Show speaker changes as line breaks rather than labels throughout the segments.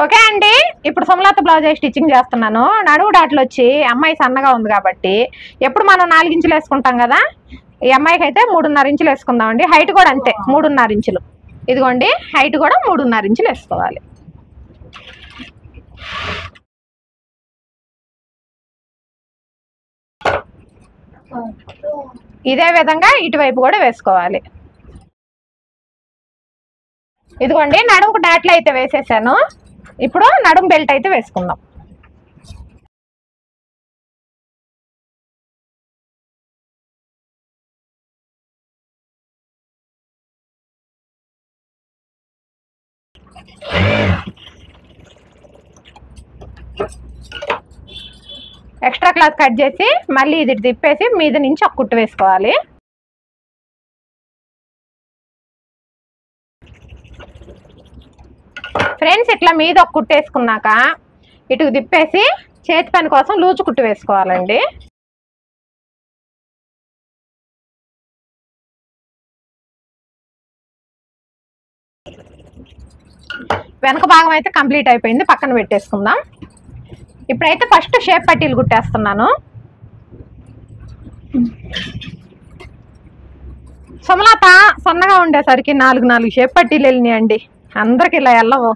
Okay అండి, ఇప్పుడు Sumalatha blouse stitching చేస్తున్నాను. నడుము డాట్లు వచ్చి అమ్మాయి సన్నగా ఉంది కాబట్టి ఎప్పుడు మనం 4 ఇంచులు వేసుకుంటాం కదా, ఈ అమ్మాయికి అయితే 3.5 ఇంచులు వేసుకుందాం అండి. హైట్ కూడా అంతే 3.5 ఇంచులు. ఇదిగోండి హైట్ కూడా 3.5 ఇంచులు వేసుకోవాలి. ఇదే విధంగా ఇటువైపు కూడా వేసుకోవాలి. ఇదిగోండి నడుముకు డాట్లు అయితే వేసేసాను. ఇప్పుడు నడుము బెల్ట్ అయితే వేసుకుందాం. ఎక్స్ట్రా క్లాత్ కట్ చేసి మళ్ళీ ఇది తిప్పేసి మీద నుంచి ఒక కుట్టు వేసుకోవాలి. ఫ్రెండ్స్, ఇట్లా మీద ఒక కుట్టు వేసుకున్నాక ఇటుకు తిప్పేసి చేతి పని కోసం లూజు కుట్టు వేసుకోవాలండి. వెనక భాగం అయితే కంప్లీట్ అయిపోయింది, పక్కన పెట్టేసుకుందాం. ఇప్పుడైతే ఫస్ట్ షేప్ పట్టీలు కుట్టేస్తున్నాను. సుమలత సన్నగా ఉండేసరికి 4 షేప్ పట్టీలు వెళ్ళినాయండి. అందరికి ఇలా వెళ్ళవు.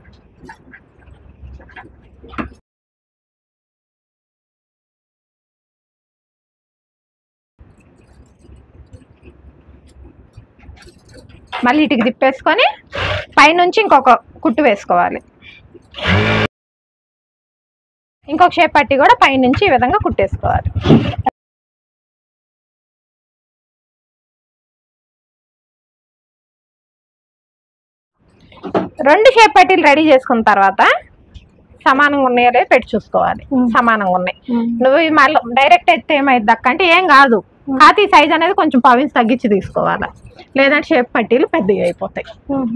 మళ్ళీ ఇటుకి తిప్పేసుకొని పైనుంచి ఇంకొక కుట్టు వేసుకోవాలి. ఇంకొక షేప్ పట్టి కూడా పైనుంచి ఈ విధంగా కుట్టేసుకోవాలి. రెండు షేప్ పట్టీలు రెడీ చేసుకున్న తర్వాత సమానంగా ఉన్నాయో లేదో పెట్టి చూసుకోవాలి. సమానంగా ఉన్నాయి. నువ్వు మళ్ళీ డైరెక్ట్ అయితే ఏమైంది అక్క అంటే ఏం కాదు, కాతి సైజ్ అనేది కొంచెం 10 ఇంచ్ తగ్గించి తీసుకోవాలి. లేదంటే షేప్ పట్టీలు పెద్దగా అయిపోతాయి.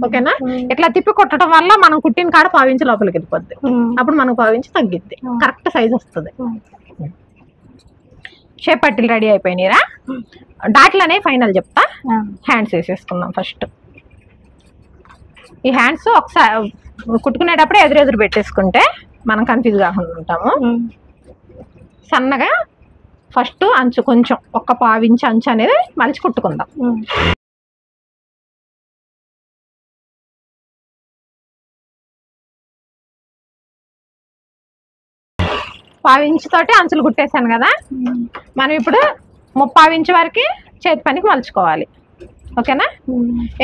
ఓకేనా? ఇట్లా తిప్పి కుట్టడం వల్ల మనం కుట్టిన కాడ 10 ఇంచ్ లోపలికి వెళ్ళిపోద్ది. అప్పుడు మనకు 10 ఇంచ్ తగ్గిద్ది, కరెక్ట్ సైజ్ వస్తుంది. షేప్ పట్టీలు రెడీ అయిపోయినాయిరా. డాట్లనే ఫైనల్ చెప్తా. హ్యాండ్స్ వేసేసుకుందాం ఫస్ట్. ఈ హ్యాండ్స్ ఒకసారి కుట్టుకునేటప్పుడు ఎదురెదురు పెట్టేసుకుంటే మనం కన్ఫ్యూజ్ కాకుండా ఉంటాము. సన్నగా ఫస్ట్ అంచు కొంచెం ఒక 1/4 ఇంచ్ అంచు అనేది మలిచి కుట్టుకుందాం. పావు ఇంచు తోటి అంచులు కుట్టేసాను కదా, మనం ఇప్పుడు 3/4 ఇంచు వరకు చేతి పనికి మలుచుకోవాలి. ఓకేనా?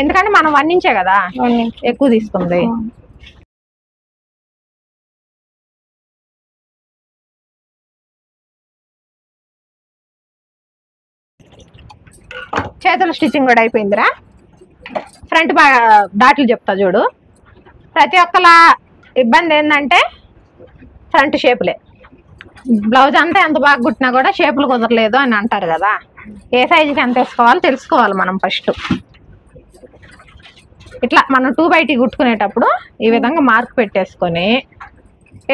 ఎందుకంటే మనం 1 ఇంచే కదా ఎక్కువ తీసుకుంది. చేతుల స్టిచ్చింగ్ కూడా అయిపోయిందిరా. ఫ్రంట్ డాట్లు చెప్తా చూడు. ప్రతి ఒక్కల ఇబ్బంది ఏంటంటే ఫ్రంట్ షేపులే. బ్లౌజ్ అంతా ఎంత బాగా కుట్టినా కూడా షేపులు కుదరలేదు అని అంటారు కదా. ఏ సైజుకి ఎంత వేసుకోవాలో తెలుసుకోవాలి మనం ఫస్ట్. ఇట్లా మనం 2/2 కుట్టుకునేటప్పుడు ఈ విధంగా మార్క్ పెట్టేసుకొని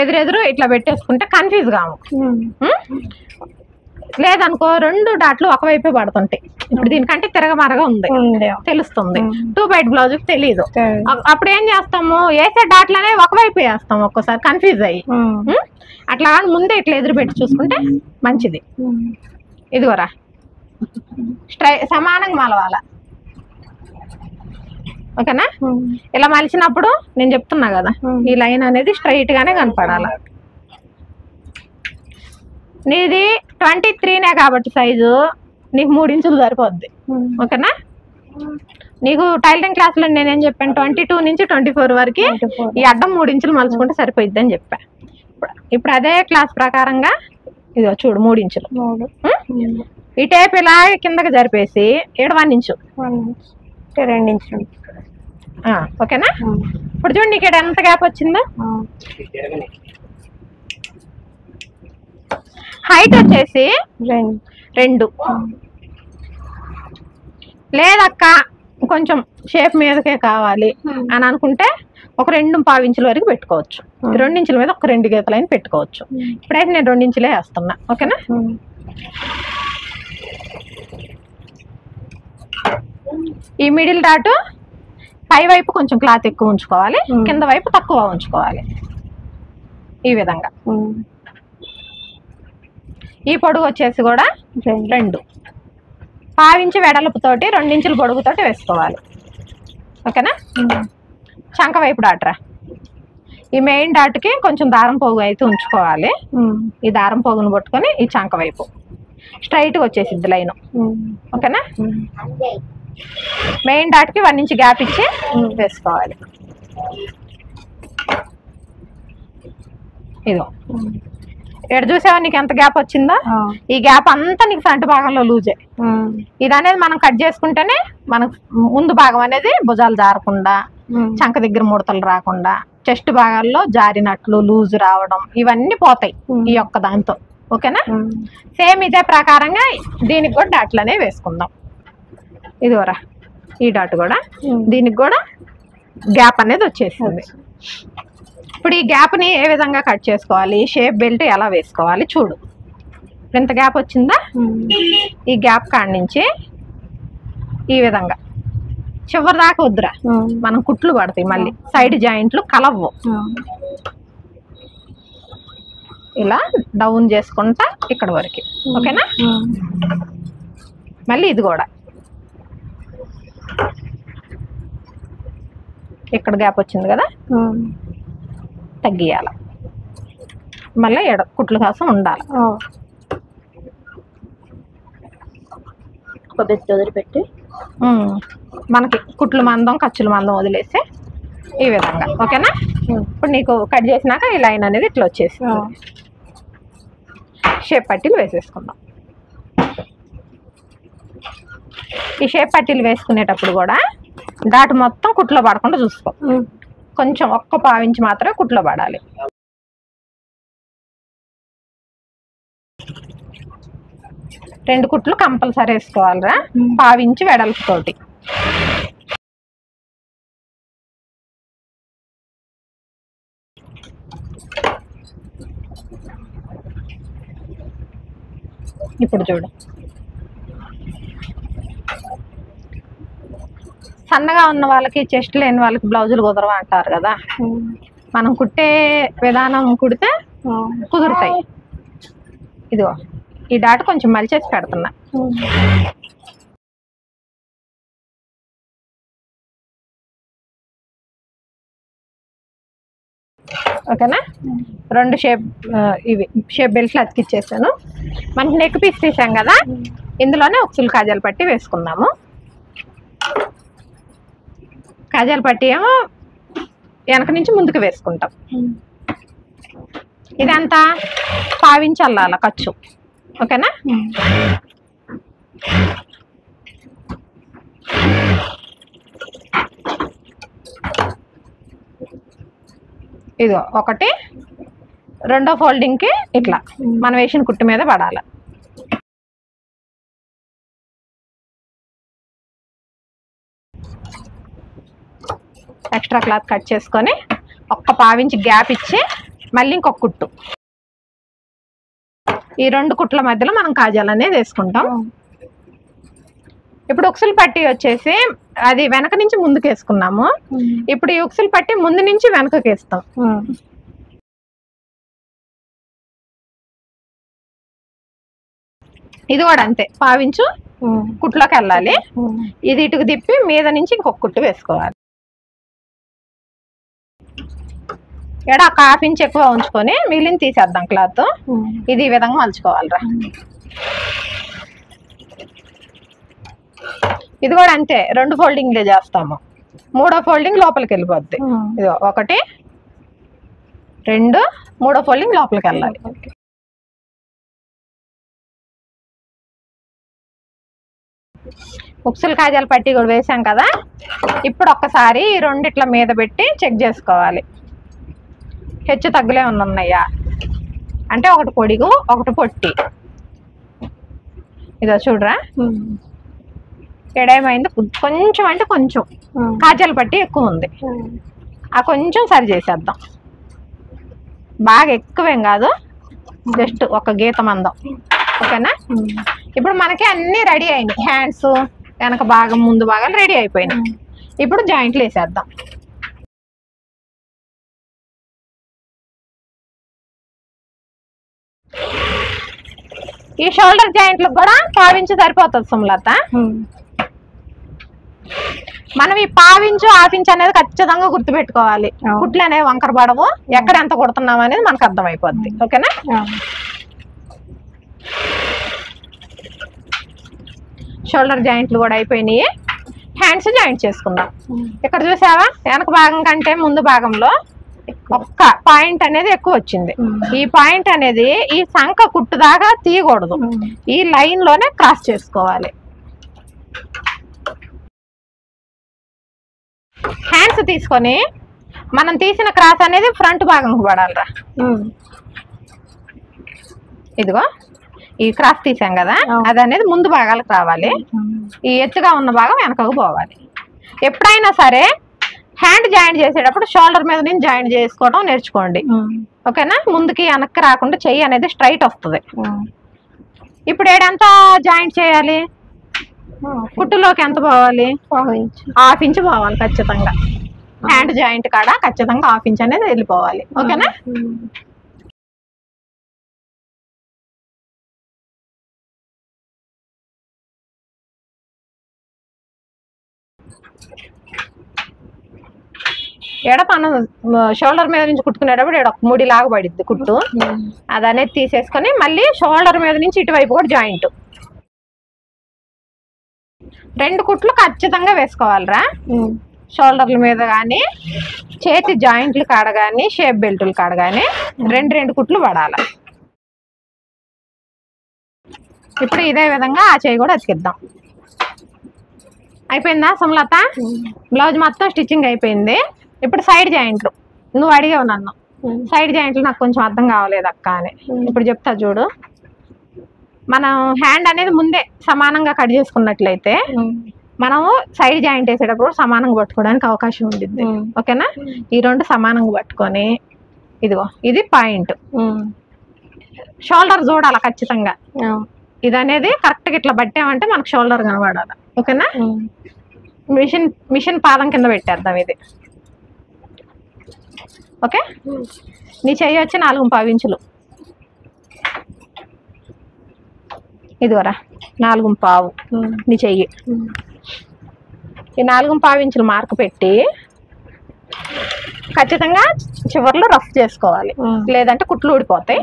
ఎదురెదురు ఇట్లా పెట్టేసుకుంటే కన్ఫ్యూజ్ కాము. లేదనుకో 2 డాట్లు ఒకవైపే పడుతుంటాయి. ఇప్పుడు దీనికంటే తిరగమరగా ఉంది తెలుస్తుంది. 2/2 బ్లౌజ్ తెలియదు. అప్పుడు ఏం చేస్తాము, వేసే డాట్లనే ఒకవైపు వేస్తాము, ఒక్కోసారి కన్ఫ్యూజ్ అయ్యి. అట్లా ముందే ఇట్లా ఎదురు పెట్టి చూసుకుంటే మంచిది. ఇదిగోరా సమానంగా మలవాల. ఓకేనా? ఇలా మలిచినప్పుడు నేను చెప్తున్నా కదా, ఈ లైన్ అనేది స్ట్రైట్ గానే కనపడాల. నీది 23నే కాబట్టి సైజు నీకు 3 ఇంచులు సరిపోద్ది. ఓకేనా? నీకు టైలరింగ్ క్లాస్లో నేనేం చెప్పాను, 22 నుంచి 24 వరకు ఈ అడ్డం 3 ఇంచులు మలుచుకుంటే సరిపోయిద్ది అని చెప్పా. ఇప్పుడు అదే క్లాస్ ప్రకారంగా ఇదో చూడు 3 ఇంచులు. ఈ టేప్ ఇలా కిందకి జరిపేసి 1 ఇంచు 2 ఇంచులు. ఓకేనా? ఇప్పుడు చూడు నీకు ఇక్కడ ఎంత గ్యాప్ వచ్చిందో. హైట్ వచ్చేసి 2. లేదక్క కొంచెం షేప్ మీదకే కావాలి అని అనుకుంటే ఒక 2.5 ఇంచుల వరకు పెట్టుకోవచ్చు. 2 ఇంచుల మీద ఒక 2 గీతలైన పెట్టుకోవచ్చు. ఇప్పుడైతే నేను 2 ఇంచులే వేస్తున్నా. ఓకేనా? ఈ మిడిల్ డాటు పై వైపు కొంచెం క్లాత్ ఎక్కువ ఉంచుకోవాలి, కింద వైపు తక్కువ ఉంచుకోవాలి. ఈ విధంగా. ఈ పొడుగు వచ్చేసి కూడా 2 పావించి వెడల్పుతోటి 2 ఇంచుల పొడుగుతోటి వేసుకోవాలి. ఓకేనా. చంక వైపు డాట్రా. ఈ మెయిన్ డాట్కి కొంచెం దారం పోగు అయితే ఉంచుకోవాలి. ఈ దారం పోగును పట్టుకొని ఈ చంక వైపు స్ట్రైట్గా వచ్చేసిద్ది లైన్. ఓకేనా. మెయిన్ డాట్కి 1 ఇంచ్ గ్యాప్ ఇచ్చి వేసుకోవాలి. ఇదో ఎక్కడ చూసావా నీకు ఎంత గ్యాప్ వచ్చిందో, ఈ గ్యాప్ అంతా నీకు ఫ్రంట్ భాగంలో లూజే. ఇది అనేది మనం కట్ చేసుకుంటేనే మనకు ముందు భాగం అనేది భుజాలు జారకుండా, చంక దగ్గర ముడతలు రాకుండా, చెస్ట్ భాగాల్లో జారినట్లు లూజ్ రావడం ఇవన్నీ పోతాయి ఈ యొక్క దాంతో. ఓకేనా. సేమ్ ఇదే ప్రకారంగా దీనికి కూడా డాట్లు అనేవి వేసుకుందాం. ఇదివరా ఈ డాట్ కూడా దీనికి కూడా గ్యాప్ అనేది వచ్చేసింది. ఇప్పుడు ఈ గ్యాప్ని ఏ విధంగా కట్ చేసుకోవాలి, షేప్ బెల్ట్ ఎలా వేసుకోవాలి చూడు. ఇంత గ్యాప్ వచ్చిందా, ఈ గ్యాప్ కాడి నుంచి ఈ విధంగా చివరి దాకా వద్దురా, మనం కుట్లు పడతాయి మళ్ళీ, సైడ్ జాయింట్లు కలవ్వు. ఇలా డౌన్ చేసుకుంటా ఇక్కడ వరకు. ఓకేనా. మళ్ళీ ఇది కూడా ఇక్కడ గ్యాప్ వచ్చింది కదా, తగ్గియాల, మళ్ళీ కుట్లు కోసం ఉండాలి.
కొద్దిగా వదిలిపెట్టి
మనకి కుట్లు మందం ఖర్చులు మందం వదిలేసి ఈ విధంగా. ఓకేనా. ఇప్పుడు నీకు కట్ చేసినాక ఈ లైన్ అనేది ఇట్లా వచ్చేసి షేప్ పట్టీలు వేసేసుకుందాం. ఈ షేప్ పట్టీలు వేసుకునేటప్పుడు కూడా డాట్ మొత్తం కుట్లో పడకుండా చూసుకో. కొంచెం ఒక్క పావించి మాత్రమే కుట్లో పడాలి. రెండు కుట్లు కంపల్సరీ వేసుకోవాలిరా, పావించి వెడల్పుతోటి. ఇప్పుడు చూడు, సన్నగా ఉన్న వాళ్ళకి, చెస్ట్ లేని వాళ్ళకి బ్లౌజులు కుదరవ అంటారు కదా, మనం కుట్టే విధానం కుడితే కుదురుతాయి. ఇదిగో ఈ డాట్ కొంచెం మలిచేసి పెడుతున్నా. ఓకేనా. 2 ఇవి షేప్ బెల్ట్లు అతికిచ్చేసాను. మనకి నెక్ పీస్ తీసాం కదా, ఇందులోనే ఉక్సులు కాజాలు పట్టి వేసుకున్నాము. కాజాలు పట్టి ఏమో వెనక నుంచి ముందుకు వేసుకుంటాం. ఇదంతా పావించి అల్లాల ఖర్చు. ఓకేనా. ఇదో ఒకటి, రెండో ఫోల్డింగ్కి ఇట్లా మనం వేసిన కుట్టు మీద పడాలి. ఎక్స్ట్రా క్లాత్ కట్ చేసుకొని ఒక్క పావించి గ్యాప్ ఇచ్చి మళ్ళీ ఇంకొక కుట్టు, ఈ 2 కుట్ల మధ్యలో మనం కాజాలు అనేది వేసుకుంటాం. ఇప్పుడు ఉక్సులు పట్టి వచ్చేసి అది వెనక నుంచి ముందుకు వేసుకున్నాము. ఇప్పుడు ఈ ఉక్సులు పట్టి ముందు నుంచి వెనకకి వేస్తాం. ఇది కూడా అంతే, పావించు కుట్లోకి వెళ్ళాలి. ఇది ఇటుకు తిప్పి మీద నుంచి ఇంకొక కుట్టు వేసుకోవాలి. ఎడ ఒక 1/2 ఇంచ్ ఎక్కువ ఉంచుకొని మిగిలిన తీసేద్దాం క్లాత్. ఇది ఈ విధంగా మలుచుకోవాలిరా. ఇది కూడా అంతే, 2 ఫోల్డింగ్లే చేస్తాము. 3వ ఫోల్డింగ్ లోపలికి వెళ్ళిపోద్ది. ఇది 1 2 3వ ఫోల్డింగ్ లోపలికి వెళ్ళాలి. ఉక్సులు కాజాలు పట్టి కూడా వేసాం కదా. ఇప్పుడు ఒక్కసారి ఈ 2 ఇట్లా మీద పెట్టి చెక్ చేసుకోవాలి, హెచ్చు తగ్గులే ఉన్నాయా అంటే. ఒకటి పొడిగు, ఒకటి పొట్టి. ఇదో చూడరా, ఎడేమైంది కొంచెం, అంటే కొంచెం కాజాలు పట్టి ఎక్కువ ఉంది. ఆ కొంచెం సరి చేసేద్దాం. బాగా ఎక్కువేం కాదు, జస్ట్ ఒక గీత మందం. ఓకేనా. ఇప్పుడు మనకి అన్ని రెడీ అయినాయి. హ్యాండ్స్ వెనక భాగం ముందు భాగాలు రెడీ అయిపోయినాయి. ఇప్పుడు జాయింట్లు వేసేద్దాం. ఈ షోల్డర్ జాయింట్లకు కూడా 1/2 ఇంచు సరిపోతుంది సుమలత. మనం ఈ 1/2 ఇంచు 1/2 ఇంచు అనేది ఖచ్చితంగా గుర్తుపెట్టుకోవాలి. కుట్లు అనేవి వంకర పడవు, ఎక్కడ ఎంత కుడుతున్నాం అనేది మనకు అర్థమైపోద్ది. ఓకేనా? షోల్డర్ జాయింట్లు కూడా అయిపోయినాయి. హ్యాండ్స్ జాయింట్ చేసుకుందాం. ఇక్కడ చూసావా, వెనక భాగం కంటే ముందు భాగంలో ఒక్క పాయింట్ అనేది ఎక్కువ వచ్చింది. ఈ పాయింట్ అనేది ఈ సంఖ కుట్టు దాకా తీయకూడదు, ఈ లైన్ లోనే క్రాస్ చేసుకోవాలి. హ్యాండ్స్ తీసుకొని మనం తీసిన క్రాస్ అనేది ఫ్రంట్ భాగంకు పడాలిరా. ఇదిగో ఈ క్రాస్ తీసాం కదా, అది అనేది ముందు భాగాలకు రావాలి. ఈ ఎత్తుగా ఉన్న భాగం వెనకకు పోవాలి. ఎప్పుడైనా సరే హ్యాండ్ జాయింట్ చేసేటప్పుడు షోల్డర్ మీద నుంచి జాయింట్ చేసుకోవడం నేర్చుకోండి. ఓకేనా? ముందుకి వెనక్కి రాకుండా చెయ్యి అనేది స్ట్రైట్ వస్తుంది. ఇప్పుడు ఏడంతా జాయింట్ చేయాలి, కుట్టులోకి ఎంత పోవాలి? 1/2 ఇంచు పోవాలి ఖచ్చితంగా. హ్యాండ్ జాయింట్ కాడ ఖచ్చితంగా 1/2 ఇంచు అనేది వెళ్ళిపోవాలి. ఓకేనా? ఎడ మనం షోల్డర్ మీద నుంచి కుట్టుకునేటప్పుడు ఎడ ఒక ముడి లాగా పడిద్ది కుట్టు, అది అనేది తీసేసుకొని మళ్ళీ షోల్డర్ మీద నుంచి ఇటువైపు కూడా జాయింట్ 2 కుట్లు ఖచ్చితంగా వేసుకోవాలిరా. షోల్డర్ల మీద కానీ చేతి జాయింట్లు కాడ కానీ షేప్ బెల్టుల కాడ కానీ 2 కుట్లు పడాలి. ఇప్పుడు ఇదే విధంగా ఆ చేయి కూడా అతికిద్దాం. అయిపోయిందా సుమలత? బ్లౌజ్ మొత్తం స్టిచ్చింగ్ అయిపోయింది. ఇప్పుడు సైడ్ జాయింట్లు నువ్వు అడిగావు నన్ను, సైడ్ జాయింట్లు నాకు కొంచెం అర్థం కావలేదు అక్క అని. ఇప్పుడు చెప్తా చూడు. మనం హ్యాండ్ అనేది ముందే సమానంగా కట్ చేసుకున్నట్లయితే మనము సైడ్ జాయింట్ వేసేటప్పుడు సమానంగా పట్టుకోవడానికి అవకాశం ఉంటుంది. ఓకేనా? ఈ 2 సమానంగా పట్టుకొని ఇదిగో ఇది పాయింట్, షోల్డర్ చూడాలి ఖచ్చితంగా. ఇది అనేది కరెక్ట్గా ఇట్లా పట్టామంటే మనకు షోల్డర్ కనబడాలి. ఓకేనా? మిషన్ పాదం కింద పెట్టేద్దాం ఇది. ఓకే, నీ చెయ్యి వచ్చి 4.5 ఇంచులు. ఇదివరా 4.5 నీ చెయ్యి. ఈ 4.5 ఇంచులు మార్క్ పెట్టి ఖచ్చితంగా చివర్లో రఫ్ చేసుకోవాలి, లేదంటే కుట్లు ఊడిపోతాయి.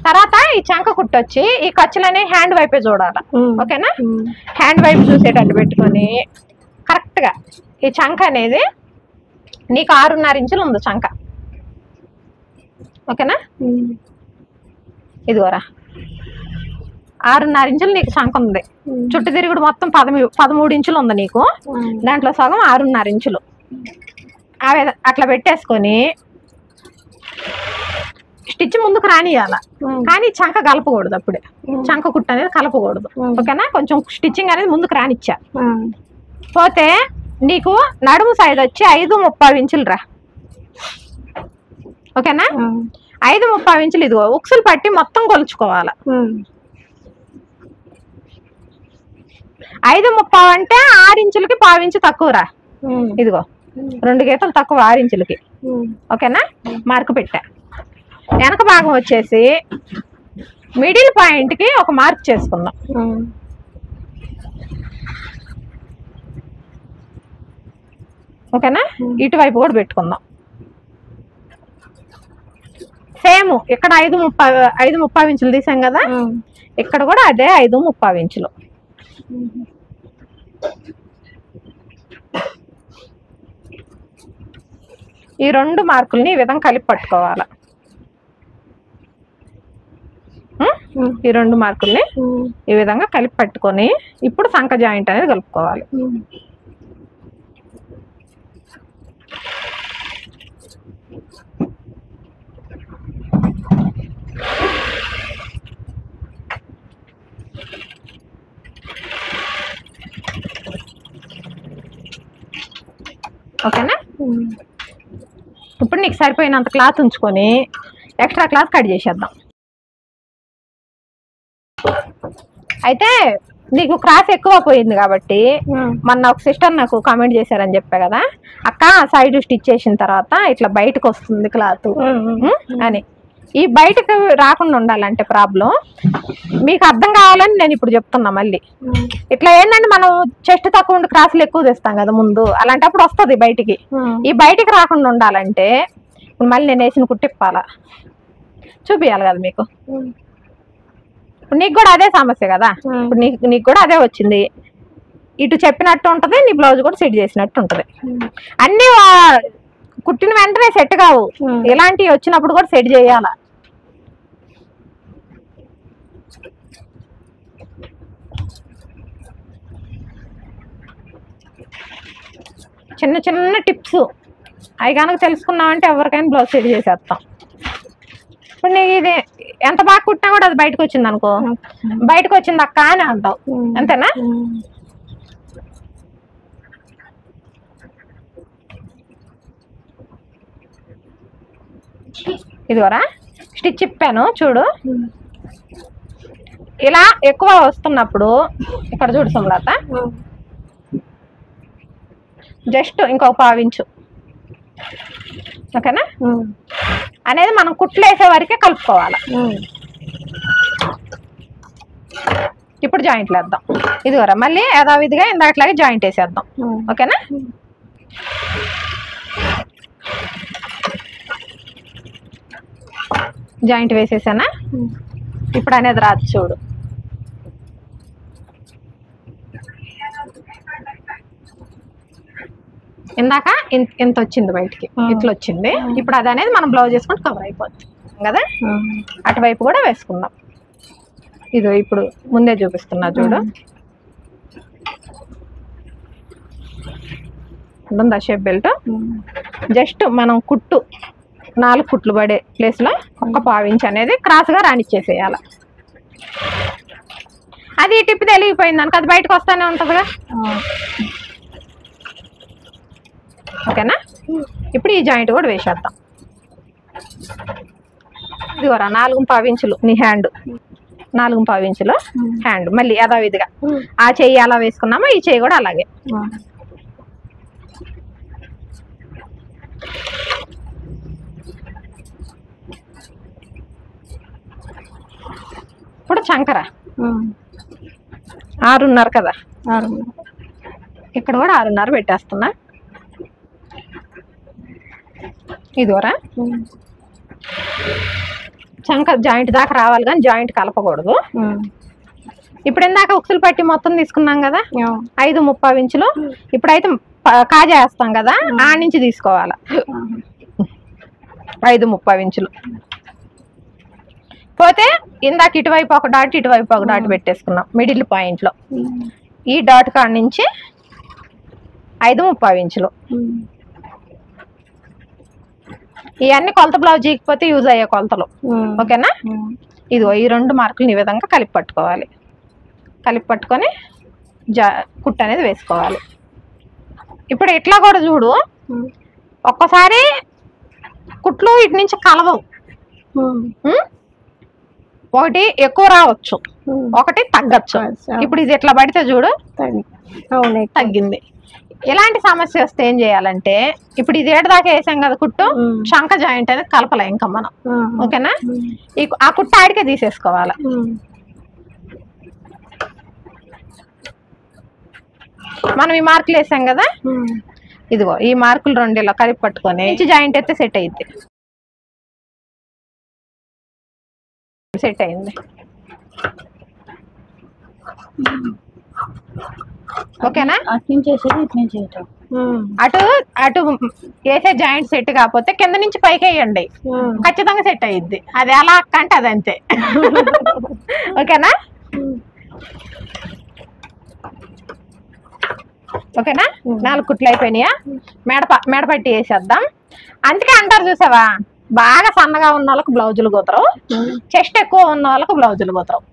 తర్వాత ఈ చంక కుట్టు వచ్చి ఈ ఖర్చులని హ్యాండ్ వైపే చూడాలి. ఓకేనా? హ్యాండ్ వైపు చూసేటట్టు పెట్టుకొని కరెక్ట్ గా ఈ చంక అనేది నీకు 6.5 ఇంచులు ఉంది చంక. ఓకేనా? ఇదిగోరా 6.5 ఇంచులు నీకు చంక ఉంది. చుట్టు తిరుగుడు మొత్తం 13 ఇంచులు ఉంది నీకు, దాంట్లో సగం 6.5 ఇంచులు. అట్లా పెట్టేసుకొని స్టిచ్ ముందుకు రానియాల, కానీ చంక కలపకూడదు. అప్పుడే చంక కుట్టు అనేది కలపకూడదు. ఓకేనా? కొంచెం స్టిచ్చింగ్ అనేది ముందుకు రానిచ్చా. పోతే నీకు నడుము సైజ్ వచ్చి 5.30 ఇంచులు రా. ఓకేనా? 5.30 ఇంచులు. ఇదిగో ఉక్సులు పట్టి మొత్తం కొలుచుకోవాలి. 5.30 అంటే 6 ఇంచులకి 1/2 ఇంచు తక్కువ రా. ఇదిగో 2 గీతలు తక్కువ 6 ఇంచులకి. ఓకేనా? మార్కు పెట్టా. వెనక భాగం వచ్చేసి మిడిల్ పాయింట్ కి ఒక మార్క్ చేసుకుందాం. ఓకేనా? ఇటువైపు కూడా పెట్టుకుందాం. సేమ్ ఇక్కడ 5.30 ఇంచులు తీసాం కదా, ఇక్కడ కూడా అదే 5.30 ఇంచులు. ఈ 2 మార్కుల్ని ఈ విధంగా కలిపి పట్టుకోవాలి. ఈ 2 మార్కుల్ని ఈ విధంగా కలిపి పట్టుకొని ఇప్పుడు సంక జాయింట్ అనేది కలుపుకోవాలి. ఓకేనా? ఇప్పుడు నీకు సరిపోయినంత క్లాత్ ఉంచుకొని ఎక్స్ట్రా క్లాత్ కట్ చేసేద్దాం. అయితే నీకు క్రాస్ ఎక్కువ పోయింది కాబట్టి మొన్న ఒక సిస్టర్ నాకు కామెంట్ చేశారని చెప్పా కదా అక్క, సైడ్ స్టిచ్ చేసిన తర్వాత ఇట్లా బయటకు వస్తుంది క్లాత్ అని. ఈ బయటకు రాకుండా ఉండాలంటే ప్రాబ్లం మీకు అర్థం కావాలని నేను ఇప్పుడు చెప్తున్నా. మళ్ళీ ఇట్లా ఏంటంటే మనం చెస్ట్ తక్కువ ఉండి క్రాసులు ఎక్కువ తెస్తాం కదా ముందు, అలాంటప్పుడు వస్తుంది బయటికి. ఈ బయటికి రాకుండా ఉండాలంటే ఇప్పుడు మళ్ళీ నేను వేసిన కుట్టిప్పాలా, చూపియాలి కదా మీకు. ఇప్పుడు నీకు కూడా అదే సమస్య కదా, ఇప్పుడు నీకు కూడా అదే వచ్చింది. ఇటు చెప్పినట్టు ఉంటది, నీ బ్లౌజ్ కూడా సెట్ చేసినట్టు ఉంటది. అన్ని కుట్టిన వెంటనే సెట్ కావు, ఇలాంటివి వచ్చినప్పుడు కూడా సెట్ చేయాల. చిన్న చిన్న టిప్స్ అవి కనుక తెలుసుకున్నామంటే ఎవరికైనా బ్లౌజ్ సెట్ చేసేస్తాం. ఇప్పుడు నీకు ఇది ఎంత బాగా కుట్టినా కూడా అది బయటకు వచ్చింది అనుకో, బయటకు వచ్చింది అక్క అని అంటావు, అంతేనా? ఇదిగోరా స్టిచ్ ఇప్పాను చూడు. ఇలా ఎక్కువ వస్తున్నప్పుడు ఇక్కడ చూడు సుమలత, జస్ట్ ఇంకొక 1/2 ఇంచు, ఓకేనా, అనేది మనం కుట్లు వేసే వరకే కలుపుకోవాలి. ఇప్పుడు జాయింట్లు వేద్దాం. ఇదిగోరా మళ్ళీ యథావిధిగా ఇందాకలాగే జాయింట్ వేసేద్దాం, ఓకేనా? జాయింట్ వేసేసానా? ఇప్పుడు అనేది రాదు చూడు. ఇందాక ఇంత వచ్చింది బయటికి, ఇట్లా వచ్చింది. ఇప్పుడు అది అనేది మనం బ్లౌజ్ చేసుకుంటే కవర్ అయిపోతుంది కదా. అటువైపు కూడా వేసుకుందాం. ఇది ఇప్పుడు ముందే చూపిస్తున్నా చూడు. ఉందా షేప్ బెల్ట్? జస్ట్ మనం కుట్టు 4 కుట్లు పడే ప్లేస్ లో ఒక 1/2 ఇంచ్ అనేది క్రాస్ గా రానిచ్చేసేయాలి. అది టిప్ తెలిగిపోయింది అనుకో, అది బయటకు వస్తానే ఉంటుందిగా, ఓకేనా? ఇప్పుడు ఈ జాయింట్ కూడా వేసేద్దాం. ఇదిగోరా 4.5 ఇంచులు నీ హ్యాండ్, 4.5 ఇంచులు హ్యాండ్. మళ్ళీ యథావిధిగా ఆ చెయ్యి అలా వేసుకున్నామా, ఈ చెయ్యి కూడా అలాగే. ఇప్పుడు చంకర 6.5 కదా, ఇక్కడ కూడా 6.5 పెట్టేస్తున్నా. ఇదిగోరా చంక జాయింట్ దాకా రావాలి కానీ జాయింట్ కలపకూడదు. ఇప్పుడు ఇందాక ఉక్సులు పట్టి మొత్తం తీసుకున్నాం కదా 5.5 ఇంచులు. ఇప్పుడైతే కాజా వేస్తాం కదా, ఆ నుంచి తీసుకోవాలి 5.5 ఇంచులు. పోతే ఇందాక ఇటువైపు ఒక డాట్ ఇటువైపు ఒక డాట్ పెట్టేసుకున్నాం మిడిల్ పాయింట్ లో. ఈ డాట్ కాడ నుంచి 5.5 ఇంచులు. ఇవన్నీ కొలత బ్లౌజ్ చేయకపోతే యూజ్ అయ్యే కొలతలు, ఓకేనా? ఇదిగో ఈ 2 మార్కులు ఈ విధంగా కలిపి పట్టుకోవాలి. కలిపి పట్టుకొని కుట్టు అనేది వేసుకోవాలి. ఇప్పుడు ఇట్లా కూడా చూడు, ఒక్కసారి కుట్లు ఇటు నుంచి కలవవు. ఒకటి ఎక్కువ రావచ్చు, ఒకటి తగ్గచ్చు. ఇప్పుడు ఇది ఎట్లా పడితే చూడు తగ్గింది. ఇలాంటి సమస్య వస్తే ఏం చేయాలంటే, ఇప్పుడు ఇది ఏడు దాకా వేసాం కదా కుట్టు, శంఖ జాయింట్ అనేది కలపలే ఇంకా మనం, ఓకేనా? ఆ కుట్టు ఆడికే తీసేసుకోవాలి. మనం ఈ మార్కులు వేసాం కదా, ఇదిగో ఈ మార్కులు 2 ఇలా కలిపి పట్టుకొని జాయింట్ అయితే సెట్ అయ్యింది. సెట్ అయింది, ఓకేనా? అటు అటు వేసే జాయింట్ సెట్ కాకపోతే కింద నుంచి పైకి వేయండి, ఖచ్చితంగా సెట్ అయ్యిద్ది. అది ఎలా అంటే అది అంతే, ఓకేనా? ఓకేనా? 4 కుట్లు అయిపోయినాయా? మెడపట్టి వేసేద్దాం. అందుకే అంటారు చూసావా, బాగా సన్నగా ఉన్న వాళ్ళకి బ్లౌజులు కుదరవు, చెస్ట్ ఎక్కువ ఉన్న వాళ్ళకి బ్లౌజులు కుదరవు.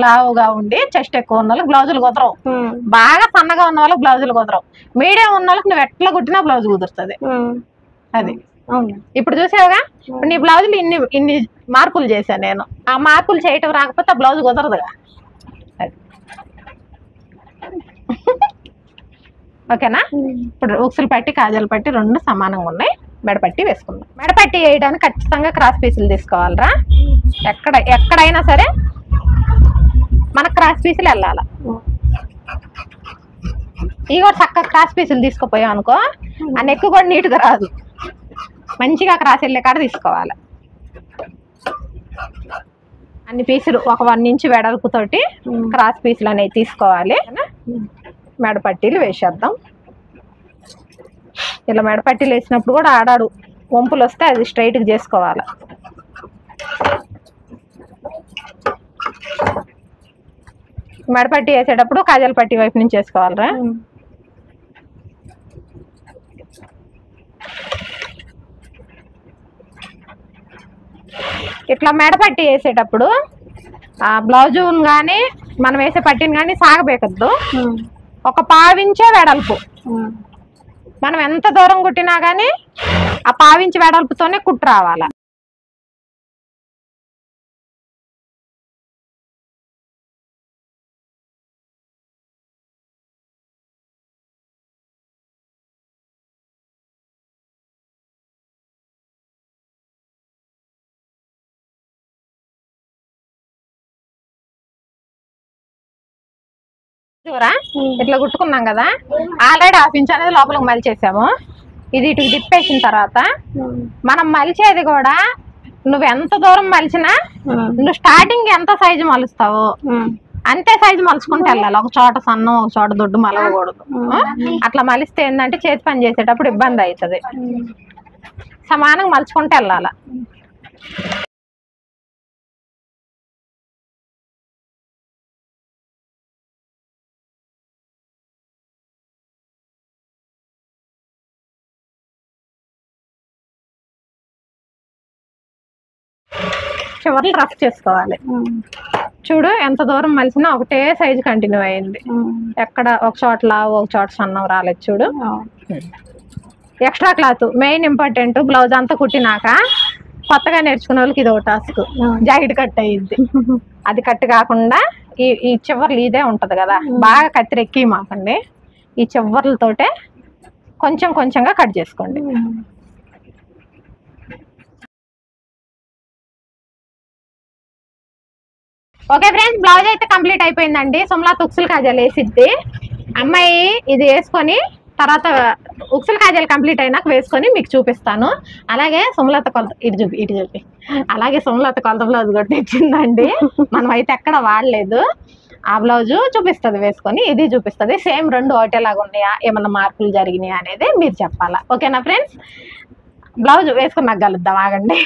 లావుగా ఉండి చెస్ట్ ఎక్కువ ఉన్న వాళ్ళకి బ్లౌజులు కుదరవు, బాగా సన్నగా ఉన్న వాళ్ళకి బ్లౌజులు కుదరవు, మీడియం ఉన్న వాళ్ళకి నువ్వు ఎట్లా కుట్టినా బ్లౌజ్ కుదురుతుంది. అది ఇప్పుడు చూసావుగా, ఇప్పుడు నీ బ్లౌజులు ఇన్ని మార్పులు చేశాను నేను. ఆ మార్పులు చేయటం రాకపోతే ఆ బ్లౌజ్ కుదరదుగా. అది ఓకేనా? ఇప్పుడు ఉక్సులు పట్టి కాజాలు పట్టి 2 సమానంగా ఉన్నాయి. మెడపట్టి వేసుకుందాం. మెడపట్టి వేయడానికి ఖచ్చితంగా క్రాస్ పీసులు తీసుకోవాలరా. ఎక్కడైనా సరే మనకు క్రాస్ పీసులు వెళ్ళాలి. ఇవి కూడా చక్కగా క్రాస్ పీసులు తీసుకుపోయాం అనుకో ఆ నెక్ కూడా నీట్గా రాదు. మంచిగా క్రాస్ వెళ్ళే కాడ తీసుకోవాలి. అన్ని పీసులు ఒక 1 ఇంచ్ వెడల్పుతోటి క్రాస్ పీసులు అనేవి తీసుకోవాలి. మెడపట్టీలు వేసేద్దాం. ఇలా మెడపట్టీలు వేసినప్పుడు కూడా ఆడాడు వంపులు వస్తే అది స్ట్రైట్గా చేసుకోవాలి. మెడపట్టి వేసేటప్పుడు కాజల్ పట్టి వైపు నుంచి వేసుకోవాలరా. ఇట్లా మెడపట్టి వేసేటప్పుడు ఆ బ్లౌజుని కానీ మనం వేసే పట్టిని కానీ సాగబేకద్దు. ఒక 1/2 ఇంచే వెడల్పు. మనం ఎంత దూరం కుట్టినా కానీ ఆ 1/2 ఇంచ్ వెడల్పుతోనే కుట్టు రావాలి. ఇట్లా కుట్టుకున్నాం కదా, ఆల్రెడీ 1/2 ఇంచ్ అనేది లోపలికి మలిచేసాము. ఇది ఇటుకు తిప్పేసిన తర్వాత మనం మలిచేది కూడా నువ్వు ఎంత దూరం మలిచినా నువ్వు స్టార్టింగ్ ఎంత సైజు మలుస్తావు అంతే సైజు మలుచుకుంటూ వెళ్ళాలి. ఒక చోట సన్నం ఒక చోట దొడ్డు మలవకూడదు. అట్లా మలిస్తే ఏంటంటే చేతి పని చేసేటప్పుడు ఇబ్బంది అవుతుంది. సమానంగా మలుచుకుంటూ వెళ్ళాలి. చివర్లు రఫ్ చేసుకోవాలి. చూడు ఎంత దూరం మలిసినా ఒకటే సైజు కంటిన్యూ అయింది. ఎక్కడ ఒక చోట లావు ఒక చోట సన్నం రాలేదు. చూడు extra cloth main important. Blouse అంతా కుట్టినాక కొత్తగా నేర్చుకునే వాళ్ళకి ఇది ఒక టాస్క్. జాకెట్ కట్ అయ్యింది. అది కట్ కాకుండా ఈ చివర్లు ఇదే ఉంటది కదా, బాగా కత్తిరెక్కి మాకండి. ఈ చివర్లతోటే కొంచెం కొంచెంగా కట్ చేసుకోండి. ఓకే ఫ్రెండ్స్, బ్లౌజ్ అయితే కంప్లీట్ అయిపోయిందండి. సుమలత ఉక్సులు కాజాలు వేసిద్ది. అమ్మాయి ఇది వేసుకొని తర్వాత ఉక్సులు కాజాలు కంప్లీట్ అయినాక వేసుకొని మీకు చూపిస్తాను. అలాగే సుమలత కొలత ఇటు చూపి అలాగే సుమలత కొలత బ్లౌజ్ కూడా తెచ్చిందండి. మనం అయితే ఎక్కడ వాడలేదు. ఆ బ్లౌజు చూపిస్తుంది వేసుకొని, ఇది చూపిస్తుంది. సేమ్ 2 ఒకటేలాగా ఉన్నాయా, ఏమన్నా మార్పులు జరిగినాయా అనేది మీరు చెప్పాలా. ఓకేనా ఫ్రెండ్స్, బ్లౌజ్ వేసుకుని నాకు కలుద్దాం. ఆగండి.